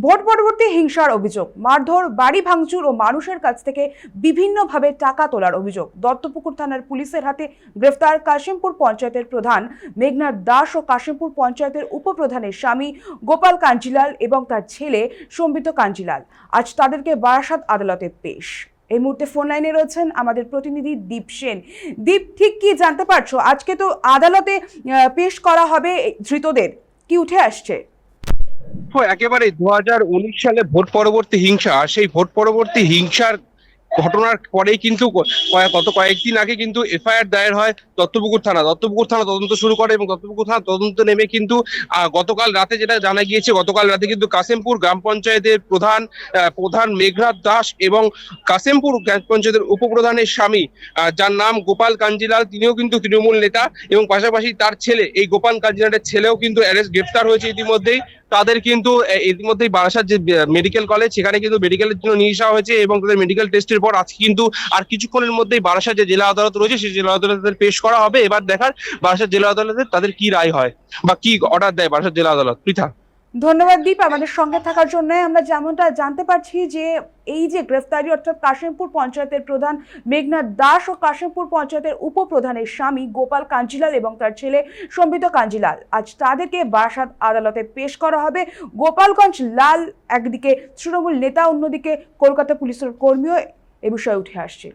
Vote পরবর্তী হিংসার অভিযোগ, মারধর, বাড়ি ভাঙচুর ও মানুষের কাছ থেকে বিভিন্নভাবে টাকা তোলার অভিযোগ। দত্তপুকুর থানার পুলিশের হাতে গ্রেফতার কাশিমপুর পঞ্চায়েতের প্রধান মেঘনাথ দাস ও কাশিমপুর পঞ্চায়েতের উপপ্রধানের স্বামী গোপাল কাঞ্জিলাল এবং তার ছেলে সম্বিত কাঞ্জিলাল। আজ তাদেরকে বারাসাত আদালতে পেশ। এই মুহূর্তে ফোন লাইনে রয়েছেন আমাদের প্রতিনিধি দীপ সেন। দীপ, ঠিক কি জানতে পারছো? আজকে তো আদালতে পেশ করা হবে ধৃতদের, কি উঠে আসছে? একেবারে 2019 সালে ভোট পরবর্তী হিংসা, সেই ভোট পরবর্তী হিংসার ঘটনার পরেই কিন্তু গত কয়েকদিন আগে কিন্তু এফআইআর দায়ের হয় দত্তপুকুর থানা তদন্ত শুরু করে এবং দত্তপুকুর থানা তদন্ত নেমে কিন্তু গতকাল রাতে যেটা জানা গিয়েছে, গতকাল রাতে কিন্তু কাশিমপুর গ্রাম পঞ্চায়েতের প্রধান মেঘনাথ দাস এবং কাশিমপুর গ্রাম পঞ্চায়েতের উপপ্রধানের স্বামী, যার নাম গোপাল কাঞ্জিলাল, তিনিও কিন্তু তৃণমূল নেতা, এবং পাশাপাশি তার ছেলে, এই গোপাল কাঞ্জিলালের ছেলেও কিন্তু গ্রেফতার হয়েছে ইতিমধ্যেই। তাদের কিন্তু ইতিমধ্যেই বারাসাত যে মেডিকেল কলেজ, সেখানে কিন্তু মেডিকেলের জন্য নিয়ে আসা হয়েছে এবং তাদের মেডিকেল টেস্টের পর আজকে কিন্তু আর কিছুক্ষণের মধ্যেই বারাসাত যে জেলা আদালত রয়েছে সেই জেলা আদালতে পেশ করা হবে। এবার দেখার বারাসাত জেলা আদালতে তাদের কি রায় হয় বা কি অর্ডার দেয় বারাসাত জেলা আদালত। পৃথা, ধন্যবাদ দীপ, আমাদের সঙ্গে থাকার জন্য। আমরা যেমনটা জানতে পারছি যে এই যে গ্রেফতারি, অর্থাৎ কাশিমপুর পঞ্চায়েতের প্রধান মেঘনাথ দাস ও কাশিমপুর পঞ্চায়েতের উপপ্রধানের স্বামী গোপাল কাঞ্জিলাল এবং তার ছেলে সম্বিত কাঞ্জিলাল, আজ তাদেরকে বারাসাত আদালতে পেশ করা হবে। গোপালগঞ্জ লাল একদিকে তৃণমূল নেতা, অন্যদিকে কলকাতা পুলিশের কর্মীও এ বিষয়ে উঠে আসছে।